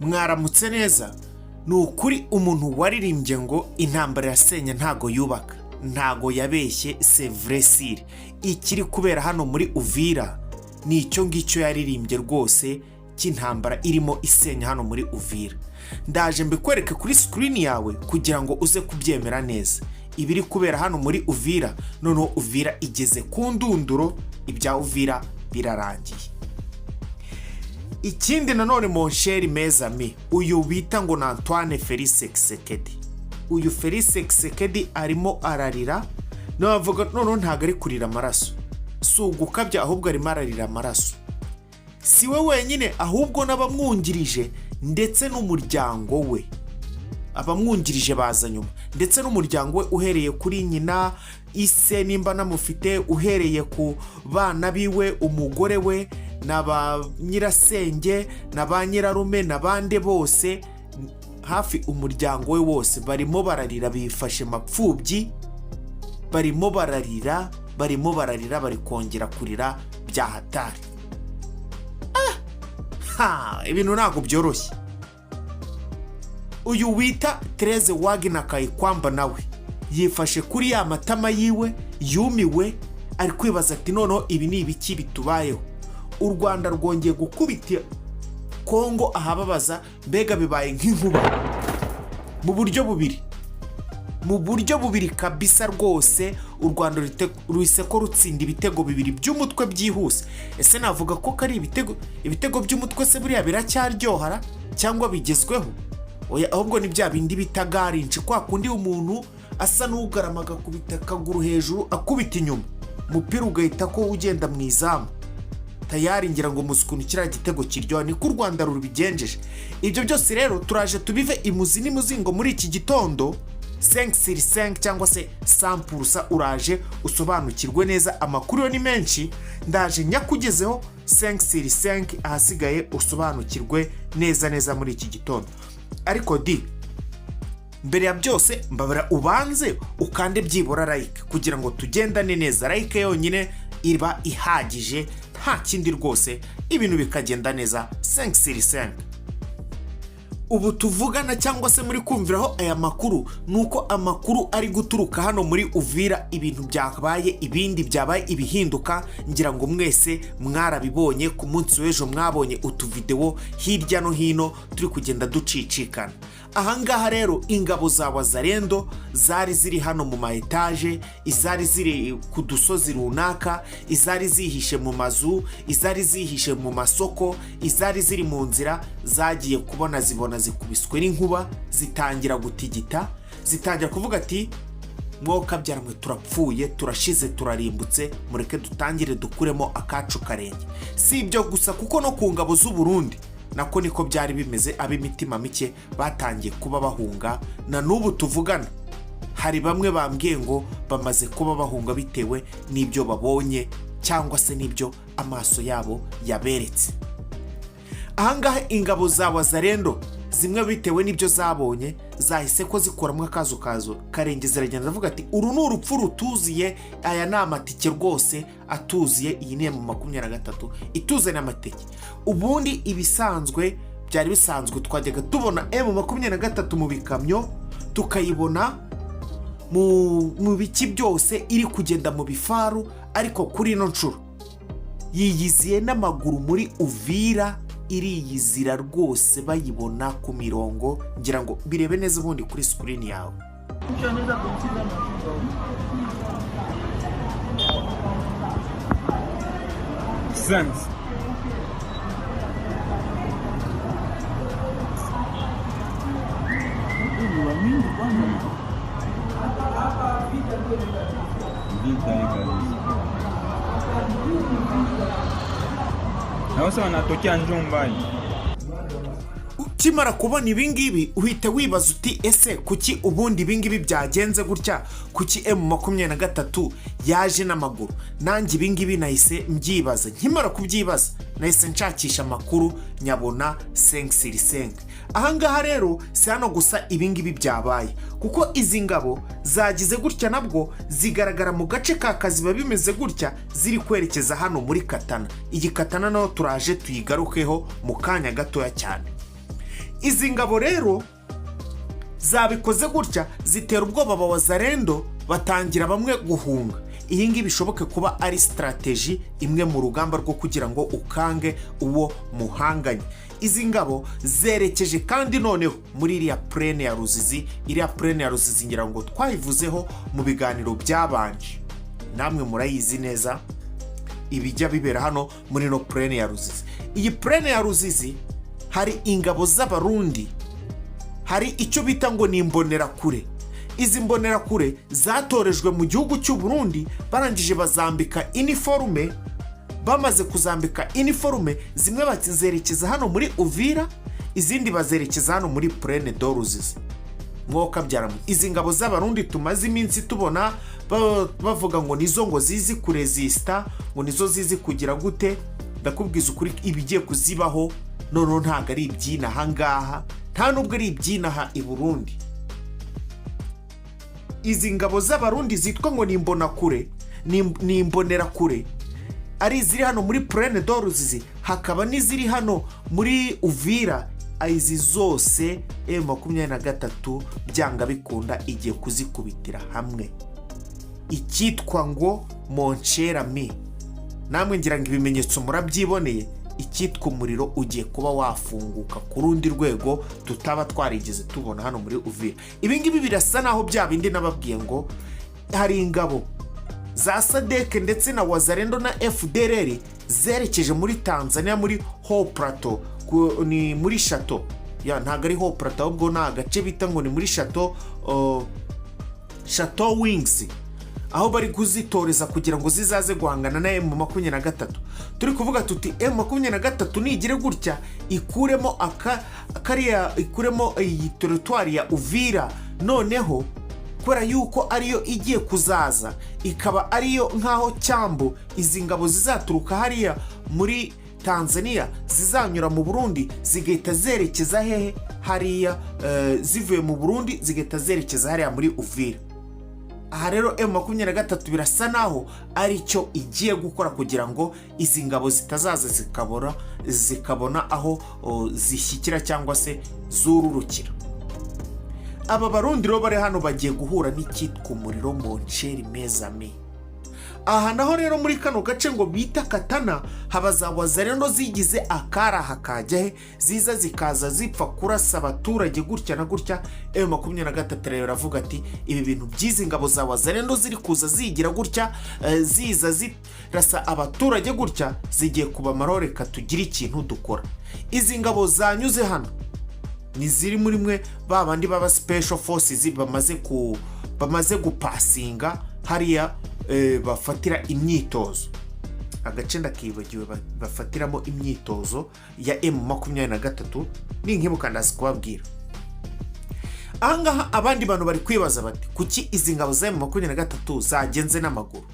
mwaramutse neza. Ni ukuri umuntu waririmbye ngo intambara yasenya ntago yubaka, ntago yabeshye, c'est vrai sire. Ikiri kubera hano muri Uvira ni icyo ngicyo yaririmbye rwose, cy'intambara irimo isenya hano muri Uvira. Ndaje mbikwereke kuri screen yawe kugira ngo uze kubyemera neza. Ibiri kubera hano muri Uvira, noneho Uvira igeze ku ndunduro, ibya Uvira birarangiye. Ikindi nanone monsheri mezami, uyu bita ngo na Antoine Félix Tshisekedi. Uyu Félix Tshisekedi arimo ararira, navuga noneho ntago ari kurira amaraso, si ugukabya ahubwo arimo ararira amaraso. Si we wenyine ahubwo n'abamwungirije ndetse n'umuryango we, abamwungirije baza nyuma, ndetse n'umuryango we uhereye kuri nyina, ise nimba namufite, uhereye ku bana biwe, umugore we, n'aba nyirasenge, n'aba nyirarume, n'abande bose, hafi umuryango we wose barimo bararira, bifashe mapfubyi, barimo bararira, bari kongera kurira bya hatari. Ibintu ntago byoroshye. Uyu wita Tereze Wagner Kayikwamba nawe yifashe kuri ya matama yiwe, yumiwe, ari kwibaza ati noneho ibi ni ibiki bitubayeho. U Rwanda rwongeye gukubita Kongo ahababaza, mbega bibaye nk'inkuba mu buryo bubiri kabisa rwose. U Rwanda ruhise ko rutsinda ibitego bibiri by'umutwe byihuse. Ese navuga ko kari ibitego by'umutwe se buriya biracyaryohara cyangwa bigezweho? Oya, ahubwo ni bya bindi bitagarinci, kwa kundi umuntu asa n'ugaramaga kubita akaguru hejuru akubita inyuma, umupira ugahita ko ugenda mu izamu tayari, ngira ngo musukuntu kiriya gitego kiryoha. Ni ku Rwanda rubigenjeje. Ibyo byose rero turaje tubive imuzi n'imuzingo muri iki gitondo. 5/5 cyangwa se 100% uraje usobanukirwe neza. Amakuru yo ni menshi, ndaje nyakugezeho 5/5, ahasigaye usobanukirwe neza muri iki gitondo. Ariko mbere ya byose mbabara ubanze ukande byibura like kugira ngo tugendane neza. Like yonyine iba ihagije, nta kindi rwose, ibintu bikagenda neza. 5/5. Ubu tuvugana cyangwa se muri kumviraho aya makuru, nuko amakuru ari guturuka hano muri Uvira. Ibintu byabaye, ibindi byabaye ibihinduka, ngira ngo mwese mwarabibonye. Ku munsi w'ejo mwabonye utuvideo hirya no hino turi kugenda ducicikana. Ahangaha rero ingabo za Wazalendo zari ziri hano mu maetage, izari ziri ku dusozi runaka, izari zihishe mu mazu, izari zihishe mu masoko, izari ziri mu nzira, zagiye kubona zibona zikubiswe n'inkuba, zitangira gutigita, zitangira kuvuga ati mwoka byaramwe turapfuye, turashize, turarimbutse, mureke dutangire dukuremo akacu karenge. Si ibyo gusa, kuko no ku ngabo z'u Burundi nako niko byari bimeze. Ab'imitima mike batangiye kuba bahunga, na n'ubu tuvugana hari bamwe bambwiye ngo bamaze kuba bahunga bitewe n'ibyo babonye cyangwa se n'ibyo amaso yabo yaberetse. Ahangaha ingabo za Wazalendo zimwe bitewe n'ibyo zabonye zahise ko zikoramwe akazo karenge, ziragenda zavuga ati uru ni urupfu rutuziye, aya ni amatike rwose atuziye. Iyi ni mu 23 ituze n'amatike. Ubundi ibisanzwe byari bisanzwe, twajyaga tubona M23 mu bikamyo, tukayibona mu biki byose iri kugenda mu bifaru, ariko kuri ino nshuro yiyiziye n'amaguru muri Uvira, iriyizira rwose, bayibona ku mirongo. Ngira ngo birebe neza ubundi kuri screen yawe. Sense. Nawasa wanatokea Njombai. Ukimara kubona ibingibi uhita wibaza uti ese kuki ubundi ibingibi byagenze gutya, kuki M23 yaje n'amaguru? Nanjye ibingibi nahise mbyibaza. Nkimara kubyibaza nahise nshakisha amakuru, nyabona 5/5. Ahangaha rero si hano gusa ibingibi byabaye, kuko izi ngabo zagize gutya nabwo zigaragara mu gace ka Kaziba bimeze gutya, ziri kwerekeza hano muri Katana. Iyi Katana naho turaje tuyigarukeho mu kanya gatoya cyane. izi ngabo rero zabikoze gutya, zitera ubwoba abawazarendo, batangira bamwe guhunga. Iyi ngiyi bishoboke kuba ari strategy imwe mu rugamba rwo kugira ngo ukange uwo muhanganye. Izi ngabo zerekeje kandi noneho muri iriya plane ya Ruzizi. Iriya plane ya Ruzizi ngira ngo twayivuzeho mu biganiro byabanje, namwe murayizi neza ibijya bibera hano muri no plane ya Ruzizi. Iyi plane ya Ruzizi hari ingabo z'abarundi, hari icyo bita ngo ni imbonerakure. Izi mbonerakure zatorejwe mu gihugu cy'u Burundi, barangije bazambika uniforme. Bamaze kuzambika uniforme, zimwe bazerekeza hano muri Uvira, izindi bazerekeza hano muri plane de Ruzizi. Mwoka byaramu, izi ngabo z'abarundi tumaze iminsi tubona bavuga ngo nizo ngo zizi kuresista, ngo nizo zizi kugira gute. Ndakubwiza ukuri ibigiye kuzibaho none ntago ari ibyinaha ngaha, nta nubwo ari ibyinaha i Burundi. Izi ngabo z'abarundi zitwa ngo ni imbonakure, ni imbonerakure, ari ziri hano muri plane de Ruzizi, hakaba n'iziri hano muri Uvira. Izi zose M23 byanga bikunda igiye kuzikubitira hamwe. Icyitwa ngo Moncherami, namwe ngira ngo ibimenyetso murabyiboneye. Icyitwa umuriro ugiye kuba wafunguka ku rundi rwego tutaba twarigeze tubona hano muri Uvira. Ibi ngibi birasa naho bya bindi nababwiye ngo hari ingabo za Sadek ndetse na Wazarendo na FDLR zerekeje muri Tanzania muri Ho Plateau, ni muri Chateau ya, ntago ari Ho Plateau ahubwo ni agace bita ngo ni muri Chateau Wings, aho bari kuzitoreza kugira ngo zizaze guhangana na M23. Turi kuvuga tuti M23 nigire gutya ikuremo ikuremo iyi territoire ya Uvira, noneho kubera yuko ariyo igiye kuzaza, ikaba ariyo nkaho cyambo izi ngabo zizaturuka hariya muri Tanzania zizanyura mu Burundi, zigahita zerekeza hehe hariya, zivuye mu Burundi zigahita zerekeza hariya muri Uvira. Aha rero M23 birasa naho ari cyo igiye gukora kugira ngo izi ngabo zitazaza zikabona aho zishyikira cyangwa se zururukira. Aba barundi rero bari hano bagiye guhura n'icyitwa umuriro Moncheri Mezame. Aha naho rero muri kano gace ngo bita Katana, habazawaza rero zigize akara hakajya ziza zikaza zipfa kurasa abaturage gutya na gutya. M23 rero ravuga ati ibi bintu byizi ngabo zawaza rero ziri kuza zigira gutya, ziza zirasa abaturage gutya, zigiye kuba maroreka tugira ikintu dukora. Izi ngabo zanyuze hano ni ziri muri mwe babandi baba special forces bamaze gupasinga hariya, bafatira imyitozo. Agace ndakibagiwe bafatiramo imyitozo ya M23 n'inkibuka ndazi kubabwira. Ahangaha abandi bantu bari kwibaza bati kuki izi ngabo za M23 zagenze n'amaguru?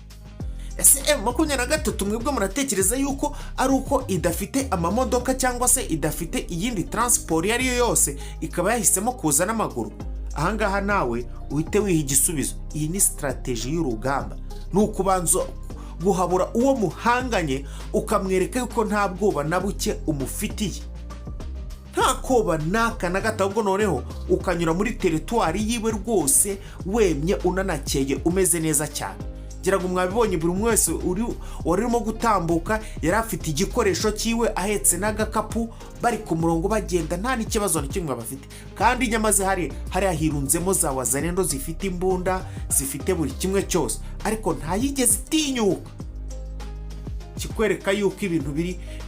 Ese M23 mwebwe muratekereza yuko ari uko idafite amamodoka cyangwa se idafite iyindi transport yari yo yose ikaba yahisemo kuza n'amaguru? Ahangaha nawe uhite wiha igisubizo. Iyi ni strategy y'urugamba, nukubanza guhabura uwo muhanganye ukamwereka yuko nta bwoba na buke umufitiye, nta koba naka na gato, ahubwo noneho ukanyura muri territoire yiwe rwose wemye unanakeye umeze neza cyane. Gira ngo mwabibonye buri mwese warimo gutambuka yari afite igikoresho cyiwe ahetse n'agakapu, bari ku murongo bagenda nta n'ikibazo na kimwe bafite. Kandi nyamaze hari ahirunzemo za wazarendo zifite imbunda, zifite buri kimwe cyose, ariko nta yigeze itinyuka. Kikwereka yuko ibintu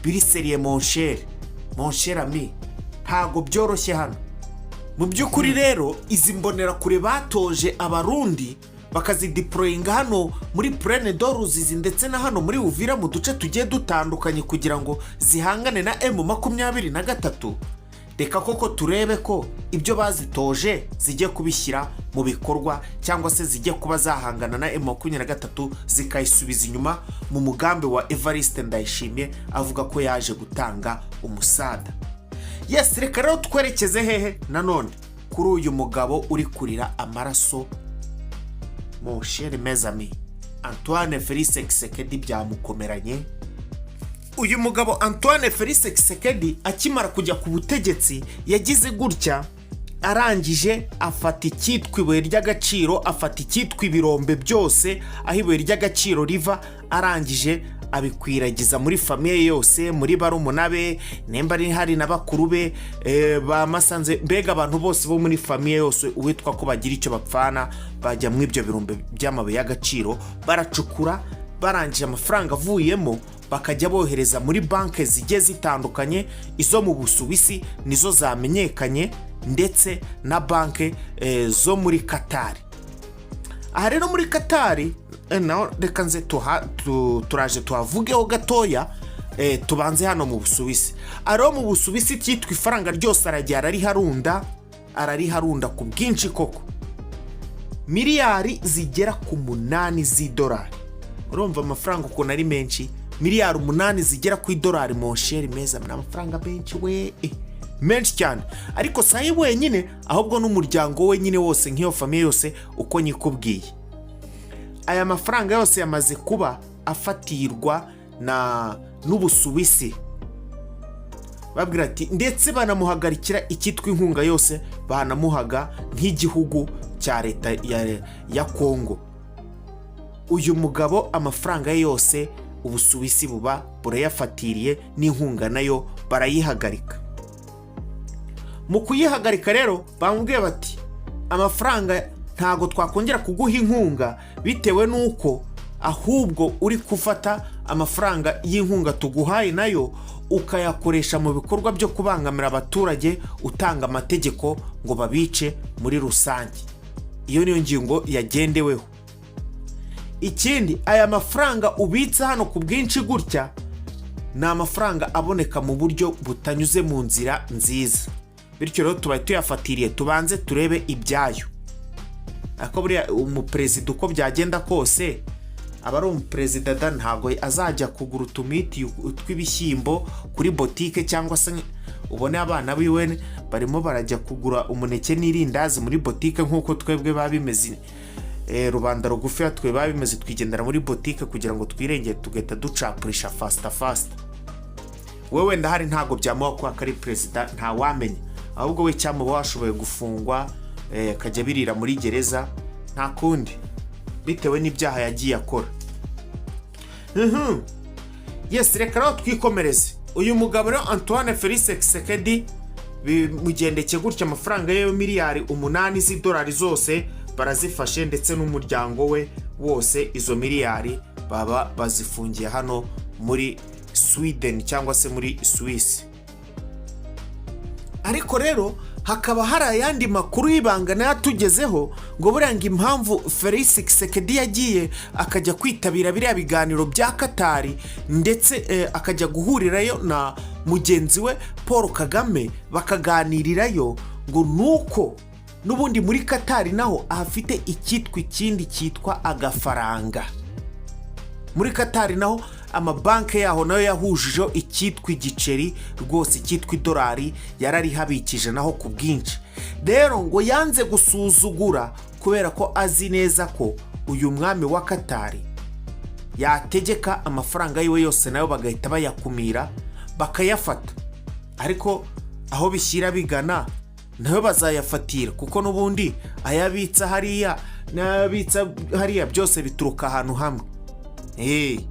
biri serie mon cher ami, ntago byoroshye hano mu byukuri. Rero izi mbonera kure batoje abarundi bakazideployinga hano muri plane de Ruzizi ndetse na hano muri Uvira mu duce tugiye dutandukanye kugira ngo zihangane na M23. Reka koko turebe ko ibyo bazitoje zigiye kubishyira mu bikorwa cyangwa se zigiye kuba zahangana na M23 zikayisubiza inyuma mu mugambi wa Evariste Ndayishimiye avuga ko yaje gutanga umusada. Yes, reka rero twerekeze hehe nanone kuri uyu mugabo uri kurira amaraso, mon cher mes amis, Antoine Félix Tshisekedi byamukomeranye. uyu mugabo Antoine Felix Tshisekedi akimara kujya ku butegetsi yagize gutya, arangije afata icyitwa ibuye ry'agaciro, afata icyitwa ibirombe byose aho ibuye ry'agaciro riva, arangije abikwiragiza muri famiye yose, muri barumuna be, nemba ari hari n'abakuru be, bamasanze, mbega abantu bose bo muri famiye yose uwitwa ko bagira icyo bapfana bajya mu ibyo birombe by'amabuye y'agaciro, baracukura, barangije amafaranga avuyemo bakajya bohereza muri banki zigiye zitandukanye, izo mu Busuwisi nizo zamenyekanye, ndetse na banki zo muri Katari. Aha rero muri Katari naho reka nze turaje tuhavugeho gatoya, tubanze hano mu Busuwisi. Aro mu Busuwisi cyitwa ifaranga ryose aragiye arariharunda ku bwinshi koko, miliyari zigera ku 8 z'idolari. Urumva amafaranga ukuntu ari menshi, miliyari 8 zigera ku idolari monsheri meza, n'amafaranga menshi we, menshi cyane. Ariko sayi wenyine, ahubwo n'umuryango we nyine wose, nk'iyo famiye yose uko nyikubwiye. Aya mafaranga yose yamaze kuba afatirwa n'Ubusuwisi, babwira ati, ndetse banamuhagarikira icyitwa inkunga yose banamuhaga nk'igihugu cya leta ya Kongo. Uyu mugabo amafaranga yose Ubusuwisi buba burayafatiriye, n'inkunga nayo barayihagarika. Mu kuyihagarika rero bamubwiye bati, amafaranga ntago twakongera kuguha inkunga bitewe nuko ahubwo uri kufata amafaranga y'inkunga tuguhaye nayo ukayakoresha mu bikorwa byo kubangamira abaturage, utanga amategeko ngo babice muri rusange. Iyo niyo ngingo yagendeweho. Ikindi, aya mafaranga ubitsa hano ku bwinshi gutya ni amafaranga aboneka mu buryo butanyuze mu nzira nziza, bityo rero tubaye tuyafatiriye, tubanze turebe ibyayo. Ako buriya umuperezida uko byagenda kose aba ari umuperezida da, ntago azajya kugura utumiti tw'ibishyimbo kuri botike, cyangwa se ubone abana biwe barimo barajya kugura umuneke n'irindazi muri botike nk'uko twebwe babimeze, rubanda rugufi twe babimeze, twigendera muri botike kugira ngo twirengere, tugahita ducapurisha fast. Wewe ndahari ntago byamuha ko akari perezida, nta wamenya, ahubwo we cyamuba washoboye gufungwa, akajya birira muri gereza, nta kundi, bitewe n'ibyaha yagiye akora. Yes, reka rero twikomereze. Uyu mugabo rero Antoine Felix Tshisekedi bimugendeke gutya, amafaranga ye miliyari 8 z'idolari zose barazifashe, ndetse n'umuryango we wose izo miliyari baba bazifungiye hano muri Sweden cyangwa se muri Swiss. Ariko rero hakaba hari ayandi makuru y'ibanga yatugezeho ngo buranga impamvu Felix Tshisekedi yagiye akajya kwitabira biriya biganiro bya Katari, ndetse akajya guhurirayo na mugenzi we Paul Kagame bakaganirirayo, ngo nuko n'ubundi muri Katari naho ahafite icyitwa ikindi cyitwa agafaranga. Muri Katari naho amabanki yaho nayo yahujijeho icyitwa igiceri rwose, icyitwa idolari yararihabikije naho ku bwinshi. Rero ngo yanze gusuzugura kubera ko azi neza ko uyu mwami wa Katari yategeka amafaranga yiwe yose nayo bagahita bayakumira bakayafata, ariko aho bishyira bigana nayo bazayafatira, kuko n'ubundi ayabitsa hariya n'abitsa hariya byose bituruka ahantu hamwe.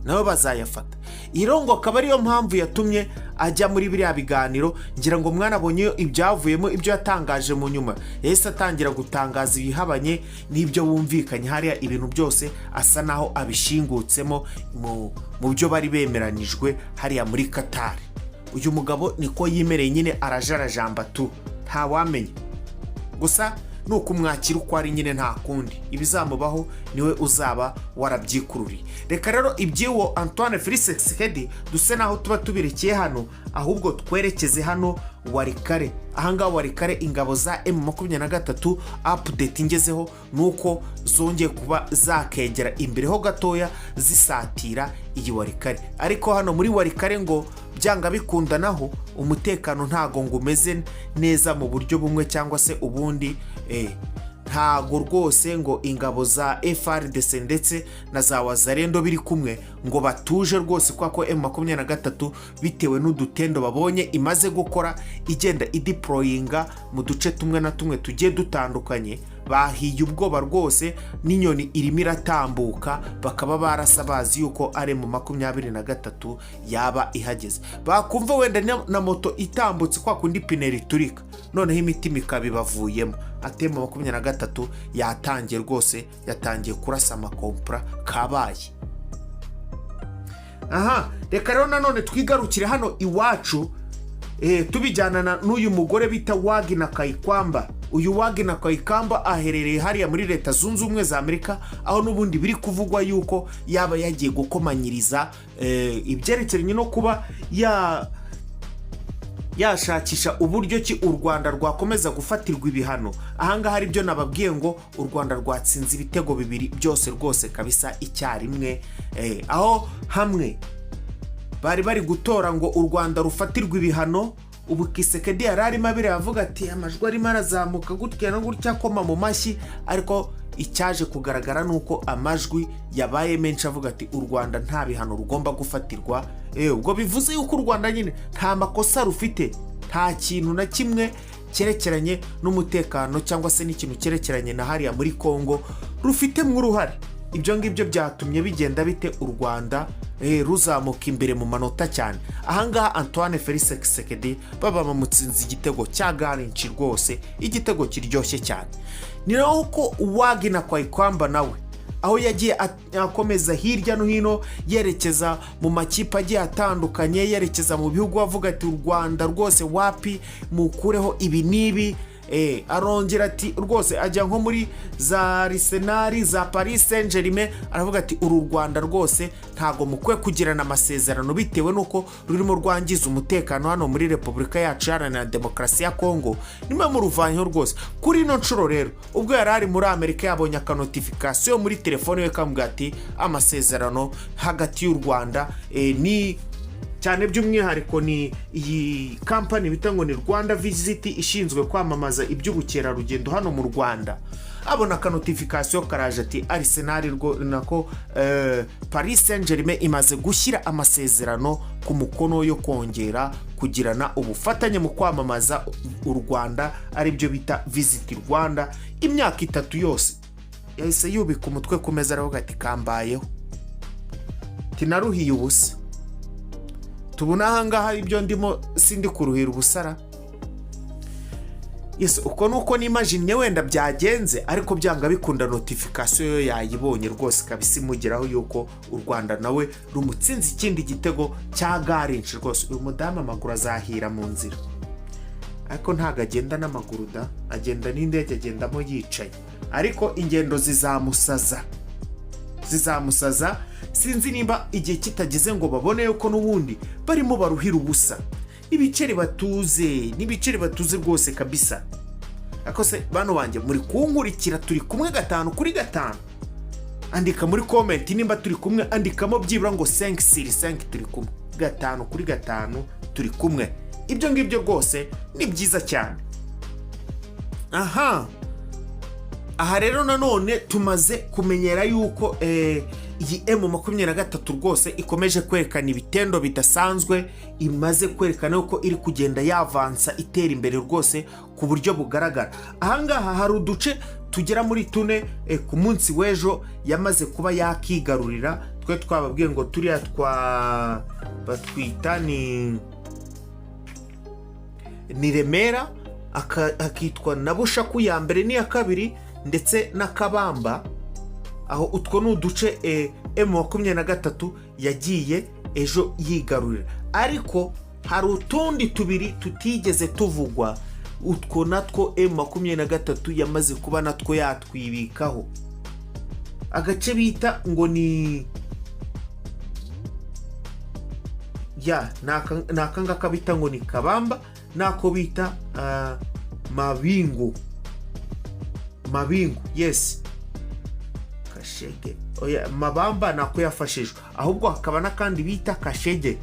Nawe bazayafata. Irongo akaba ariyo mpamvu yatumye ajya muri biriya biganiro. Ngira ngo mwana abonye ibyavuyemo, ibyo yatangaje mu nyuma, yahise atangira gutangaza ibihabanye n'ibyo bumvikanye hariya, ibintu byose asa naho abishingutsemo mu byo bari bemeranijwe hariya muri Katari. Uyu mugabo niko yimereye nyine, arajarajamba tu, nta wamenya. Gusa nuko umwakira uko ari nyine, nta kundi, ibizamubaho niwe uzaba warabyikururiye. Reka rero iby'iwo Antoine Felix Tshisekedi duse naho tuba tubirekeye hano, ahubwo twerekeze hano Warikare. Ahangaha Warikare ingabo za M23 update ingezeho nuko zongeye kuba zakegera imbere ho gatoya zisatira iyi Warikare. Ariko hano muri Warikare ngo byanga bikundanaho umutekano ntago ngo umeze neza mu buryo bumwe cyangwa se ubundi. ntago rwose ngo ingabo za FARDC ndetse na za Wazalendo biri kumwe ngo batuje rwose, kwa ko M23 bitewe n'udutendo babonye imaze gukora igenda ideployinga mu duce tumwe na tumwe tugiye dutandukanye, bahiye ubwoba rwose, n'inyoni irimo iratambuka, bakaba barasabazi yuko ari mu 23 yaba ihageze. Bakumva wenda na moto itambutse kwa kundi pineri turika, noneho imitima ikabibavuyemo. Atema 23 yatangiye rwose, yatangiye kurasa amakompra kabaye. Aha, reka rero nanone twigarukire hano iwacu, tubijyana n'uyu mugore bita Wagina Kayikwamba. Uyu Wagina Kayikwamba aherereye hariya muri Leta Zunze Ubumwe za Amerika, aho n'ubundi biri kuvugwa yuko yaba yagiye gukomanyiriza ibyerekeranye no kuba yashakisha uburyo ki u Rwanda rwakomeza gufatirwa ibihano. Ahangaha hari byo nababwiye ngo u Rwanda rwatsinze ibitego bibiri byose rwose kabisa icyarimwe, aho hamwe bari gutora ngo u Rwanda rufatirwa ibihano. Ubu Kisekedi yararimo abire avuga ati amajwi arimo arazamuka gutya no gutya koma mu mashyi, ariko icyaje kugaragara nuko amajwi yabaye menshi avuga ati u Rwanda nta bihano rugomba gufatirwa. Ubwo bivuze yuko u Rwanda nyine nta makosa rufite, nta kintu na kimwe cyerekeranye n'umutekano cyangwa se n'ikintu cyerekeranye na hariya muri Kongo rufite mu ruhare. Ibyo ngibyo byatumye bigenda bite u Rwanda ruzamuka imbere mu manota cyane. Ahangaha Antoine Felix Tshisekedi baba bamutsinze igitego cya garanti rwose, igitego kiryoshye cyane. Ni naho ko Wagina Kayikwamba nawe aho yagiye akomeza hirya no hino yerekeza mu makipe agiye atandukanye, yerekeza mu bihugu avuga ati u Rwanda rwose wapi mukureho ibi nibi. Arongera ati rwose ajya nko muri za Arsenal, za Paris Saint-Germain, aravuga ati uru Rwanda rwose ntago mukwe kugirana amasezerano bitewe nuko rurimo rwangiza umutekano hano muri Repubulika yacu Iharanira Demokarasi ya Kongo. Nimwe mu ruvanyo rwose kuri ino nshuro rero, ubwo yarari muri Amerika yabonye akanotification muri telefone ye kamubwira ati amasezerano hagati y'u Rwanda ni cyane by'umwihariko ni iyi company bita ngo ni Rwanda Visit ishinzwe kwamamaza iby'ubukerarugendo hano mu Rwanda. Abona akanotification karaje ati Arsenal nako Paris Saint-Germain imaze gushyira amasezerano ku mukono yo kongera kugirana ubufatanye mu kwamamaza u Rwanda, ari byo bita Visit Rwanda, imyaka 3 yose. Yahise yubika umutwe ku meza aravuga ati kambayeho, tinaruhiye ubusa. Tubona ahangaha ibyo ndimo sindi kuruhira ubusara. Yes, uko nuko nimagine wenda byagenze, ariko byanga bikunda notification yo yayibonye rwose kabisa imugeraho yuko u Rwanda nawe rumutsinze ikindi gitego cya garanti rwose. Uyu mudamu amaguru azahira mu nzira, ariko ntago agenda n'amaguru da, agenda n'indege, agendamo yicaye, ariko ingendo zizamusaza. Sinzi nimba igihe kitageze ngo babone yuko n'ubundi barimo baruhira ubusa. Ibiceri batuze rwose kabisa. Akose bano banje muri kunkurikira, turi kumwe 5 kuri 5. Andika muri comment nimba turi kumwe, andikamo byibura ngo 5 turi kumwe, 5 kuri 5 turi kumwe. Ibyo ngibyo rwose ni byiza cyane. Aha rero nanone tumaze kumenyera yuko iyi M23 rwose ikomeje kwerekana ibitendo bidasanzwe, imaze kwerekana yuko iri kugenda yavansa itera imbere rwose ku buryo bugaragara. Ahangaha hari uduce tugera muri 4 ku munsi w'ejo yamaze kuba yakigarurira. Twe twababwiye ngo turiya batwita ni Remera, akitwa na Bushaku ya mbere n'iya kabiri ndetse na Kabamba. Aho utwo n'uduce M23 yagiye ejo yigarurira, ariko hari utundi tubiri tutigeze tuvugwa. Utwo natwo M23 yamaze kuba natwo yatwibikaho. Agace bita ngo ni nakanga bita ngo ni Kabamba, nako bita Mabingu, yes, Kashege. Mabamba nako yafashijwe, ahubwo hakaba nakandi bita Kashege.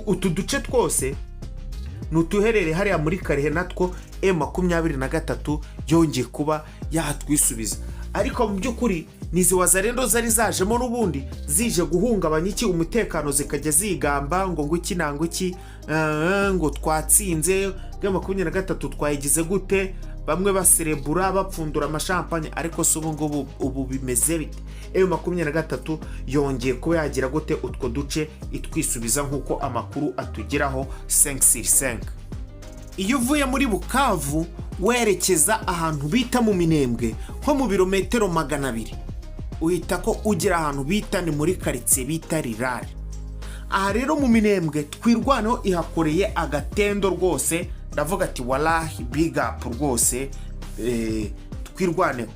Utu duce twose nutuherere hariya muri Karehe natwo M23 yongeye kuba yahatwisubiza. Ariko mu by'ukuri nizi wazarendo zari zajemo n'ubundi zije guhungabanya iki umutekano zikajya zigamba ngo iki nango iki ngo twatsinze M23 twayigize gute, bamwe baserebura bapfundura amashampanye. ariko so ubu bimeze bite? M23 yongeye kuba yagira gute utwo duce itwisubiza nk'uko amakuru atugeraho 5/5. iyo uvuye muri Bukavu werekeza ahantu bita mu Minembwe nko mu birometero 200 uhita ko ugera ahantu bita ni muri quartier bita Rirare. aha rero mu Minembwe twirwanaho ihakoreye agatendo rwose, ndavuga ati wallahi big up rwose. Twirwaneho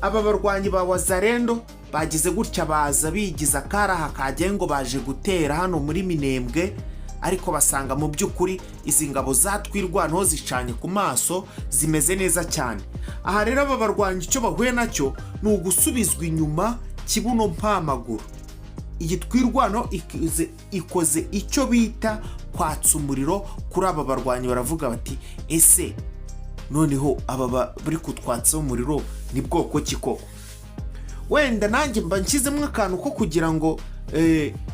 aba barwanyi ba wazarendo bagize gutya baza bigiza akaraha kajye ngo baje gutera hano muri Minembwe, ariko basanga mu by'ukuri izi ngabo zatwirwanaho zicanye ku maso zimeze neza cyane. aha rero aba barwanyi icyo bahuye nacyo ni ugusubizwa inyuma kibuno mpamaguru. iyi twirwanaho ikoze icyo bita kwatsa umuriro kuri aba barwanyi. baravuga bati ese noneho aba bari kutwatsa umuriro ni bwoko ki koko? wenda nanjye mba nshyizemo akantu ko kugira ngo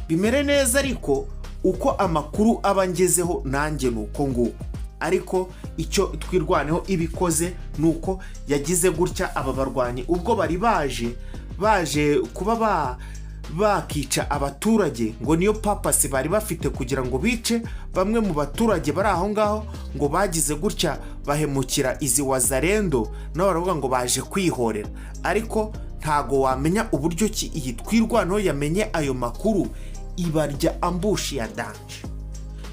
bimere neza, ariko uko amakuru aba ngezeho nanjye nuko nguko. ariko icyo twirwaneho ibikoze nuko yagize gutya aba barwanyi ubwo bari baje kuba bakica abaturage, ngo niyo papasi bari bafite kugira ngo bice bamwe mu baturage bari aho ngaho, ngo bagize gutya bahemukira izi wazarendo nabo baravuga ngo baje kwihorera. ariko ntago wamenya uburyo ki iyi twirwanaho yamenye ayo makuru, ibarya ambushi ya danje.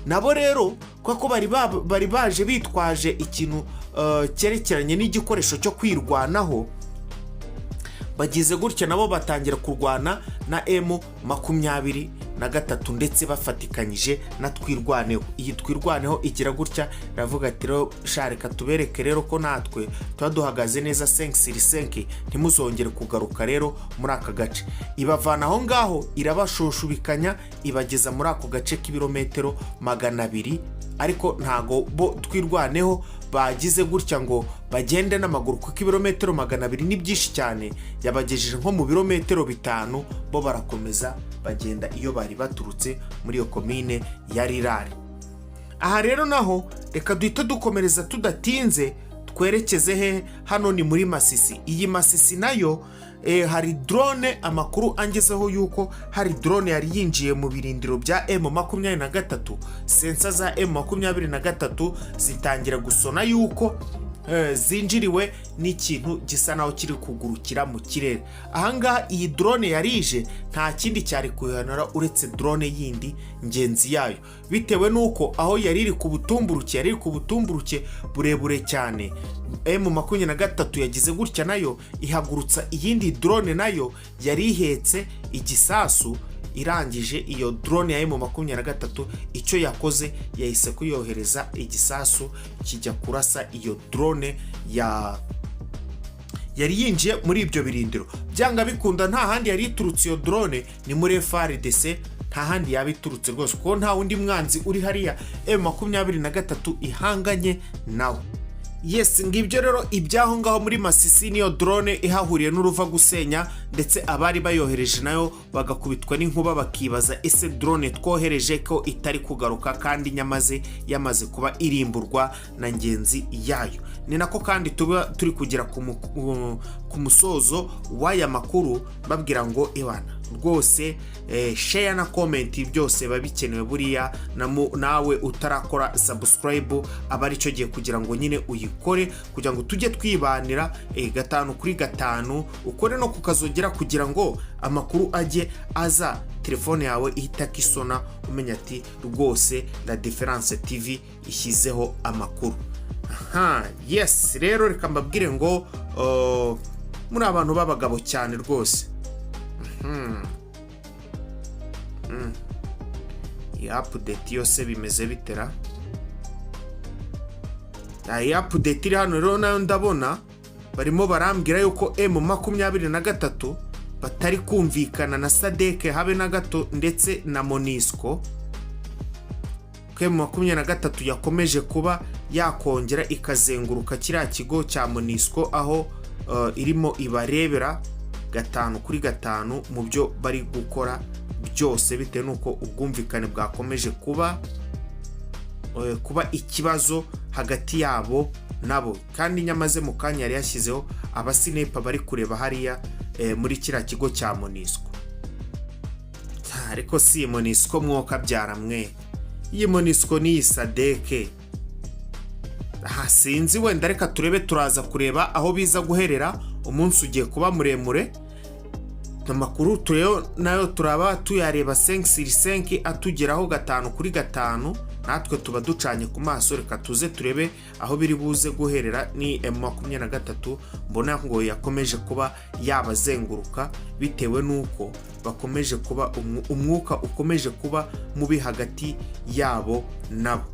nabo rero kuko bari baje bitwaje ikintu cyerekeranye n'igikoresho cyo kwirwanaho, bagize gutya nabo batangira kurwana na M23 ndetse bafatikanyije na twirwaneho. iyi twirwaneho igira gutya iravuga ati rero shareka tubereke rero ko natwe tuba duhagaze neza 5/5, ntimuzongere kugaruka rero muri aka gace. ibavana aho ngaho irabashushubikanya ibageza muri ako gace k'ibirometero 200, ariko ntago bo twirwaneho bagize gutya ngo bagende n'amaguru kuko ibirometero 200 ni byinshi cyane. yabagejeje nko mu birometero 5, bo barakomeza bagenda iyo bari baturutse muri iyo komine ya Rirare. aha rero naho reka duhita dukomereza tudatinze twerekeze he, hano ni muri Masisi. iyi Masisi nayo hari drone, amakuru angezeho yuko hari drone yari yinjiye mu birindiro bya M23. sensa za M23 zitangira gusona yuko zinjiriwe n'ikintu gisa naho kiri kugurukira mu kirere. ahangaha iyi drone yarije nta kindi cyari kuyanara uretse drone yindi ngenzi yayo, bitewe nuko aho yari iri ku butumburuke burebure cyane. M23 yagize gutya nayo ihagurutsa iyindi drone nayo yari ihetse igisasu. irangije iyo drone ya M23 icyo yakoze yahise kuyohereza igisasu kijya kurasa iyo drone yari yinjiye muri ibyo birindiro. byanga bikunda nta handi yari iturutse iyo drone, ni muri FARDC, nta handi yabiturutse rwose kuko nta wundi mwanzi uri hariya M23 ihanganye nawe. yes, ngibyo rero ibyaho ngaho muri Masisi. niyo drone ihahuriye n'uruva gusenya, ndetse abari bayohereje nayo bagakubitwa n'inkuba bakibaza ese drone twohereje ko itari kugaruka kandi yamaze kuba irimburwa na ngenzi yayo. ni nako kandi tuba turi kugera ku musozo w'aya makuru babwira ngo ebana rwose share na comment byose babikenewe. buriya nawe utarakora subscribe aba ari cyo gihe kugira ngo nyine uyikore, kugira ngo tujye twibanira 5/5, ukore no kukazogera kugira ngo amakuru ajye aza telefone yawe ihita kisona umenya ati rwose La Difference TV ishyizeho amakuru. yes, rero reka mbabwire ngo muri abantu b'abagabo cyane rwose. iyi update yose bimeze bitera. iyi update iri hano rero nayo ndabona barimo barambwira yuko M23 batari kumvikana na SADC habe na gato ndetse na MONUSCO. M23 yakomeje kuba yakongera ikazenguruka kiriya kigo cya MONUSCO aho irimo ibarebera 5-5 mu byo bari gukora byose, bitewe nuko ubwumvikane bwakomeje kuba ikibazo hagati yabo nabo. Kandi nyamaze mu kanya yari yashyizeho abasinepa bari kureba hariya muri kiriya kigo cya MONUSCO. Ariko si MONUSCO mwoka byaramwe, iyi MONUSCO ni Sadeke. Sinzi wenda reka turebe, turaza kureba aho biza guherera. Umunsi ugiye kuba muremure, amakuru nayo turaba tuyareba 5/5 atugeraho 5/5. Natwe tuba ducanye ku maso, reka tuze turebe aho biri buze guherera. Ni M23 mbona ngo yakomeje kuba yabazenguruka bitewe nuko bakomeje kuba umwuka ukomeje kuba mubi hagati yabo nabo.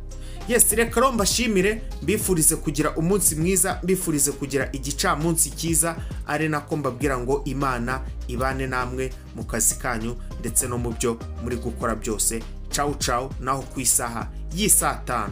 Yes, reka romba shimire, mbifurize kugira umunsi mwiza, mbifurize kugira igicamunsi cyiza, ari nako mbabwira ngo Imana ibane namwe mu kazi kanyu ndetse no mu byo muri gukora byose. Ciao ciao, naho ku isaha y'isa 5.